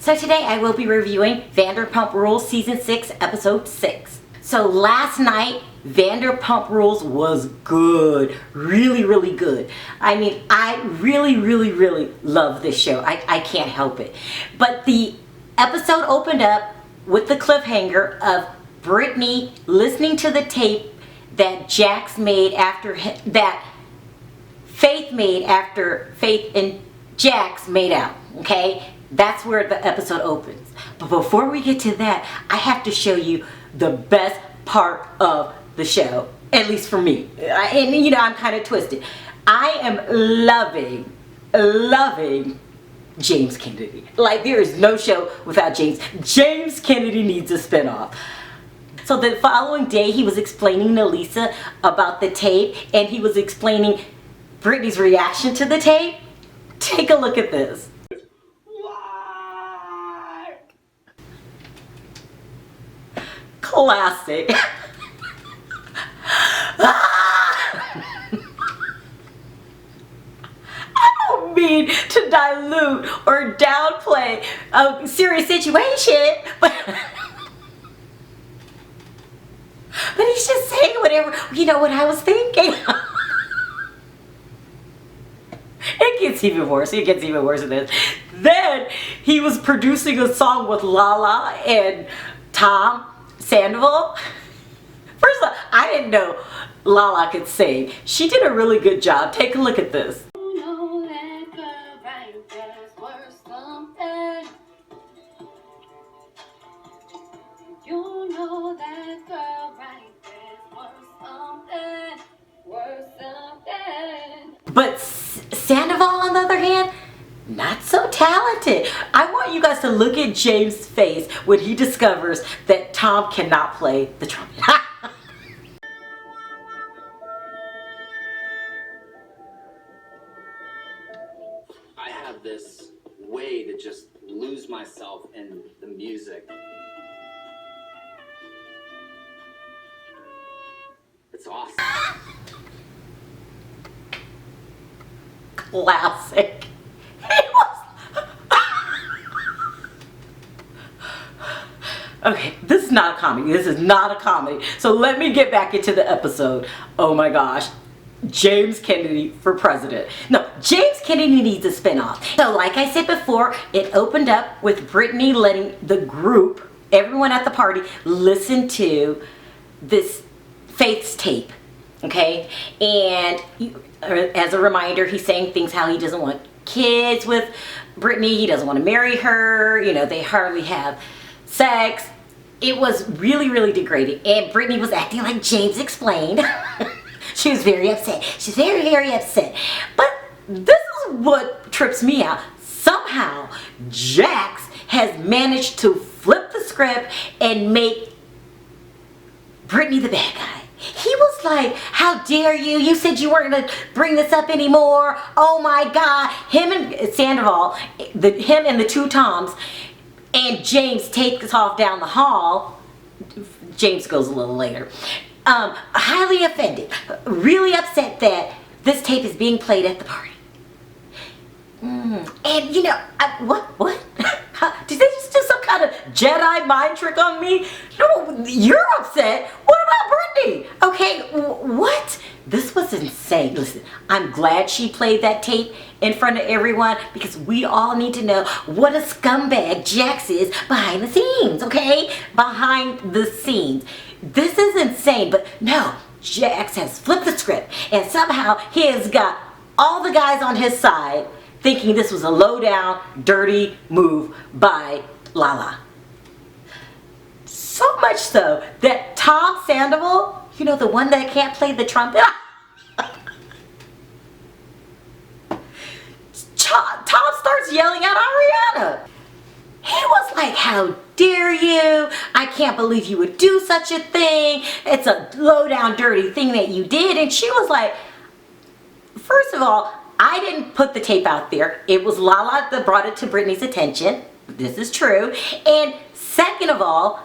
So today I will be reviewing Vanderpump Rules Season 6, Episode 6. So last night, Vanderpump Rules was good. Really, really good. I mean, I really love this show. I can't help it. But the episode opened up with the cliffhanger of Brittany listening to the tape that Jax made after that Faith made after Faith and Jax made out. Okay? That's where the episode opens. But before we get to that, I have to show you the best part of the show, at least for me. And you know, I'm kind of twisted. I am loving James Kennedy. Like, there is no show without James. James Kennedy needs a spinoff. So the following day, he was explaining to Lisa about the tape, and he was explaining Brittany's reaction to the tape. Take a look at this. Classic. I don't mean to dilute or downplay a serious situation, but he's just saying whatever, you know, what I was thinking. It gets even worse. It gets even worse than this. Then he was producing a song with Lala and Tom Sandoval. First of all, I didn't know Lala could sing. She did a really good job. Take a look at this. You know that girl right there's worth something. You know that girl right there's worth something. But Sandoval, on the other hand, not so talented. I want you guys to look at James' face when he discovers that Tom cannot play the trumpet. I have this way to just lose myself in the music. It's awesome. Classic. Okay, this is not a comedy. This is not a comedy. So let me get back into the episode. Oh my gosh. James Kennedy for president. No, James Kennedy needs a spinoff. So like I said before, it opened up with Brittany letting the group, everyone at the party, listen to this Faith's tape. Okay? And as a reminder, he's saying things how he doesn't want kids with Brittany. He doesn't want to marry her. You know, they hardly have sex. It was really degrading, and Brittany was acting like James explained. She was very upset. She's very upset. But this is what trips me out. Somehow Jax has managed to flip the script and make Brittany the bad guy. He was like, how dare you? You said you weren't going to bring this up anymore. Oh my God. Him and Sandoval, him and the two Toms, and James takes off down the hall. James goes a little later. Highly offended. Really upset that this tape is being played at the party. And you know, what? Did they just do some kind of Jedi mind trick on me? No, you're upset. What about Brittany? Okay, what? This was insane. Listen, I'm glad she played that tape in front of everyone because we all need to know what a scumbag Jax is behind the scenes, okay? Behind the scenes. This is insane, but no, Jax has flipped the script and somehow he has got all the guys on his side thinking this was a low-down, dirty move by Lala. So much so that Tom Sandoval, you know, the one that can't play the trumpet, Tom starts yelling at Ariana. He was like, how dare you? I can't believe you would do such a thing. It's a low-down, dirty thing that you did. And she was like, first of all, I didn't put the tape out there. It was Lala that brought it to Brittany's attention. This is true. And second of all,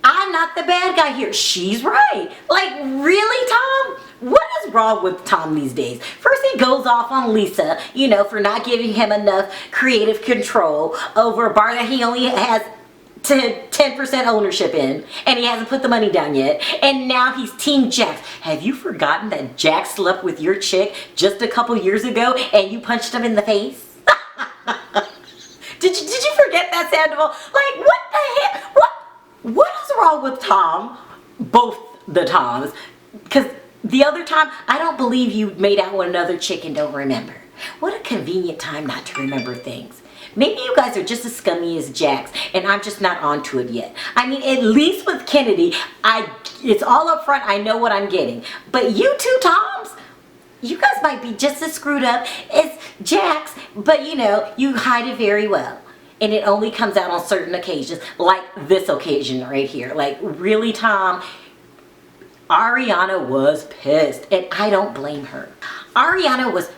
I'm not the bad guy here. She's right. Like, really, Tom? What is wrong with Tom these days? First he goes off on Lisa, you know, for not giving him enough creative control over a bar that he only has 10% ownership in, and he hasn't put the money down yet. And now he's Team Jax. Have you forgotten that Jax slept with your chick just a couple years ago and you punched him in the face? Did you forget that, Sandoval? Like, what the heck? What is wrong with Tom? Both the Toms. Because the other time, I don't believe you made out with another chick and don't remember. What a convenient time not to remember things. Maybe you guys are just as scummy as Jax, and I'm just not onto it yet. I mean, at least with Kennedy, it's all up front. I know what I'm getting. But you two Toms, you guys might be just as screwed up as Jax, but you know, you hide it very well. And it only comes out on certain occasions, like this occasion right here. Like, really, Tom? Ariana was pissed, and I don't blame her. Ariana was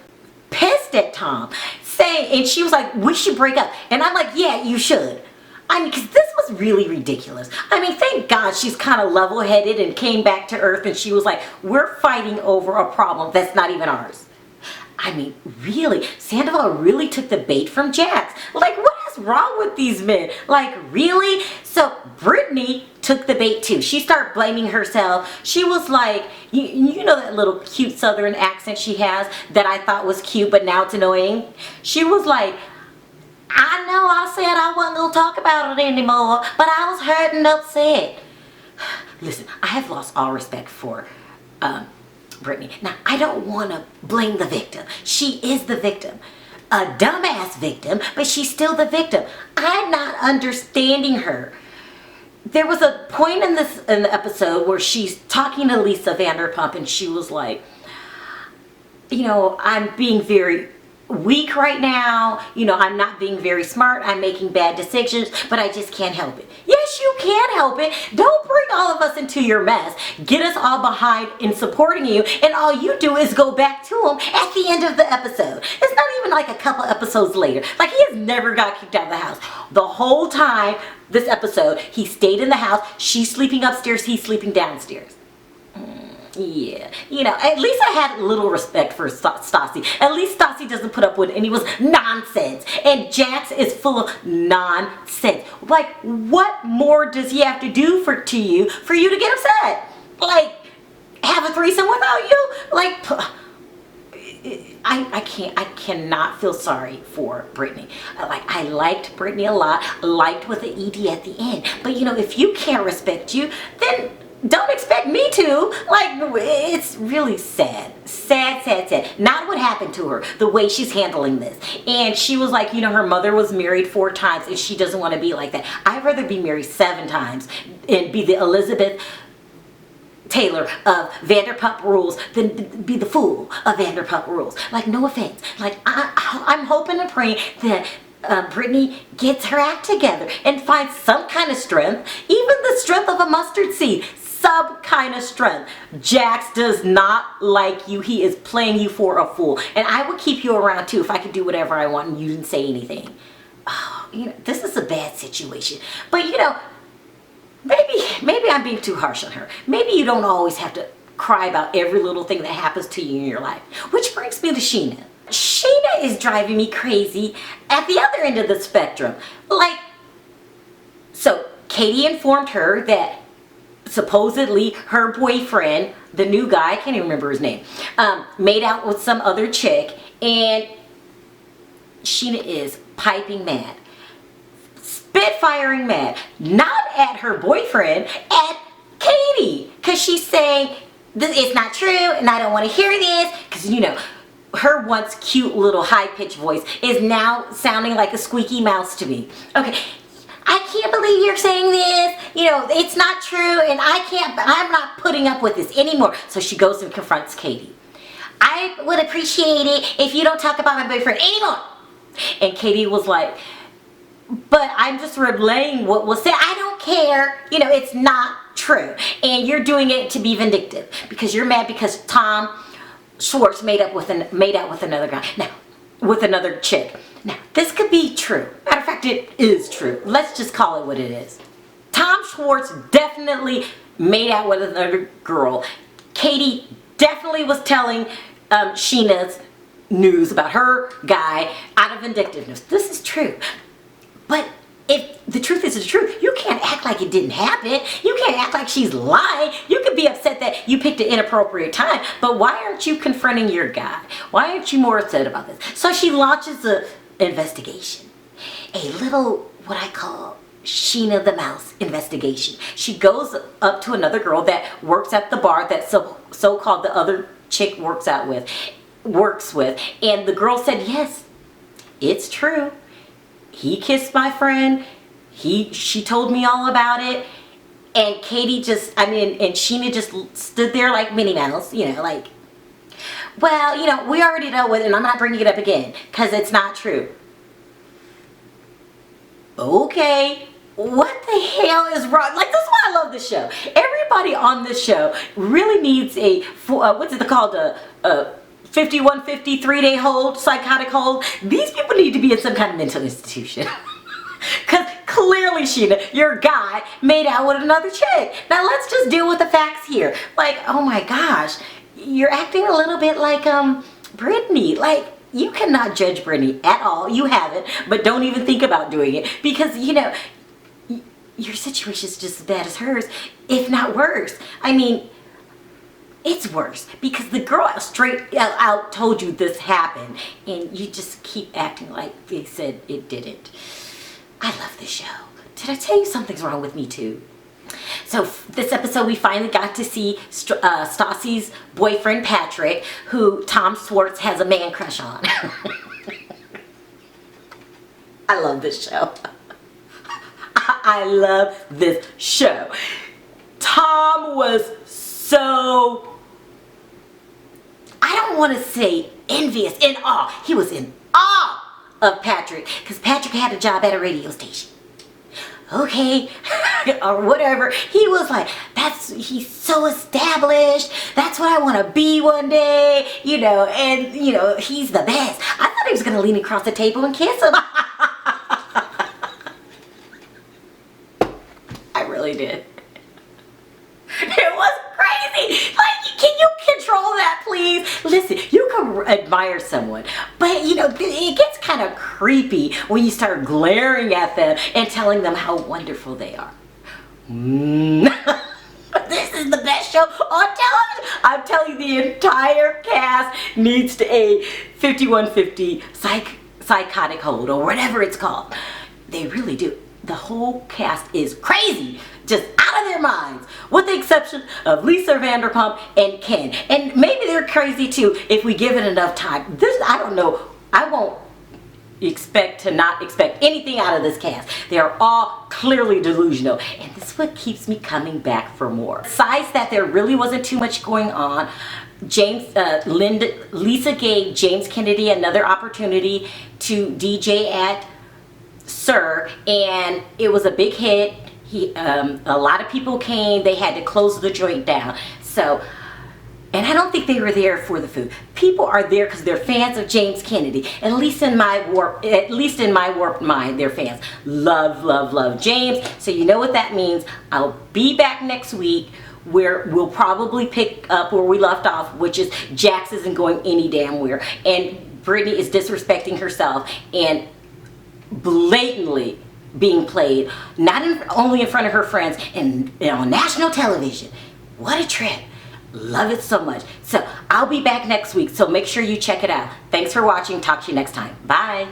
pissed at Tom, saying, and she was like, we should break up. And I'm like, yeah, you should. I mean, because this was really ridiculous. I mean, thank God she's kind of level-headed and came back to earth, and she was like, we're fighting over a problem that's not even ours. I mean, really, Sandoval really took the bait from Jax. Like, what is wrong with these men? Like, really? So, Brittany took the bait too. She started blaming herself. She was like, you know that little cute southern accent she has that I thought was cute, but now it's annoying? She was like, I know I said I wasn't going to talk about it anymore, but I was hurt and upset. Listen, I have lost all respect for Brittany. Now, I don't want to blame the victim. She is the victim. A dumbass victim, but she's still the victim. I'm not understanding her. There was a point in the episode where she's talking to Lisa Vanderpump, and she was like, you know, I'm being very weak right now. You know, I'm not being very smart. I'm making bad decisions, but I just can't help it. Yes, you can help it. Don't bring all of us into your mess. Get us all behind in supporting you, and all you do is go back to him at the end of the episode. It's not even like a couple episodes later. Like, he has never got kicked out of the house. The whole time, this episode, he stayed in the house. She's sleeping upstairs. He's sleeping downstairs. Yeah, you know, at least I had a little respect for Stassi. At least Stassi doesn't put up with anyone's nonsense. And Jax is full of nonsense. Like, what more does he have to do to you for you to get upset? Like, have a threesome without you? Like, I cannot feel sorry for Brittany. Like, I liked Brittany a lot. I liked with the ED at the end. But, you know, if you can't respect you, then don't expect me to. Like, it's really sad. Sad. Not what happened to her, the way she's handling this. And she was like, you know, her mother was married 4 times and she doesn't want to be like that. I'd rather be married 7 times and be the Elizabeth Taylor of Vanderpump Rules than be the fool of Vanderpump Rules. Like, no offense. Like, I'm hoping and praying that Brittany gets her act together and finds some kind of strength, even the strength of a mustard seed. Some kind of strength. Jax does not like you. He is playing you for a fool. And I would keep you around too if I could do whatever I want and you didn't say anything. Oh, you know, this is a bad situation. But, you know, maybe I'm being too harsh on her. Maybe you don't always have to cry about every little thing that happens to you in your life. Which brings me to Sheena. Sheena is driving me crazy at the other end of the spectrum. Like, so Katie informed her that supposedly her boyfriend, the new guy, I can't even remember his name, made out with some other chick, and Sheena is piping mad. Spitfiring mad. Not at her boyfriend, at Katie. Because she's saying, it's not true, and I don't want to hear this. Because, you know, her once cute little high-pitched voice is now sounding like a squeaky mouse to me. Okay, I can't believe you're saying this. You know, it's not true, and I'm not putting up with this anymore. So she goes and confronts Katie. I would appreciate it if you don't talk about my boyfriend anymore. And Katie was like, but I'm just relaying what was said. I don't care. You know, it's not true. And you're doing it to be vindictive because you're mad because Tom Schwartz made out with another guy. Now, with another chick. Now, this could be true. Matter of fact, it is true. Let's just call it what it is. Tom Schwartz definitely made out with another girl. Katie definitely was telling Sheena's news about her guy out of vindictiveness. This is true. But if the truth is the truth, you can't act like it didn't happen. You can't act like she's lying. You could be upset that you picked an inappropriate time, but why aren't you confronting your guy? Why aren't you more upset about this? So she launches an investigation. A little, what I call, Sheena the Mouse investigation. She goes up to another girl that works at the bar that so-called the other chick works with, and the girl said, yes, it's true. He kissed my friend. She told me all about it. And Katie and Sheena just stood there like Minnie Mouse, like, well, we already know it and I'm not bringing it up again because it's not true. Okay, what the hell is wrong? Like, that's why I love this show. Everybody on this show really needs what's it called? A 5150 3-day hold, psychotic hold. These people need to be in some kind of mental institution. Because clearly, Sheena, your guy made out with another chick. Now let's just deal with the facts here. Like, oh my gosh, you're acting a little bit like Brittany. Like, you cannot judge Brittany at all. You haven't, but don't even think about doing it because your situation is just as bad as hers, if not worse. I mean, it's worse because the girl straight out told you this happened and you just keep acting like they said it didn't. I love this show. Did I tell you something's wrong with me too? So this episode we finally got to see Stassi's boyfriend Patrick, who Tom Schwartz has a man crush on. I love this show. I love this show. Tom was so, I don't want to say envious, in awe. He was in awe of Patrick because Patrick had a job at a radio station. Okay, or whatever. He was like, he's so established. That's what I want to be one day, and he's the best. I thought he was going to lean across the table and kiss him. I really did. It was crazy. Like, can you control that, please? Listen, you can admire someone, but it gets kind of creepy when you start glaring at them and telling them how wonderful they are. This is the best show on television. I'm telling you, the entire cast needs a 5150 psychotic hold or whatever it's called. They really do. The whole cast is crazy, just out of their minds, with the exception of Lisa Vanderpump and Ken. And maybe they're crazy too if we give it enough time. I don't know. I won't expect anything out of this cast. They are all clearly delusional, and this is what keeps me coming back for more. Besides that, there really wasn't too much going on. Lisa gave James Kennedy another opportunity to DJ at Sir, and it was a big hit. A lot of people came. They had to close the joint down. So, and I don't think they were there for the food. People are there because they're fans of James Kennedy. At least in my warped mind, they're fans. Love, love, love James. So you know what that means. I'll be back next week where we'll probably pick up where we left off, which is Jax isn't going any damn where, and Brittany is disrespecting herself and blatantly being played, only in front of her friends and on national television. What a trip. Love it so much. So I'll be back next week, so make sure you check it out. Thanks for watching. Talk to you next time. Bye.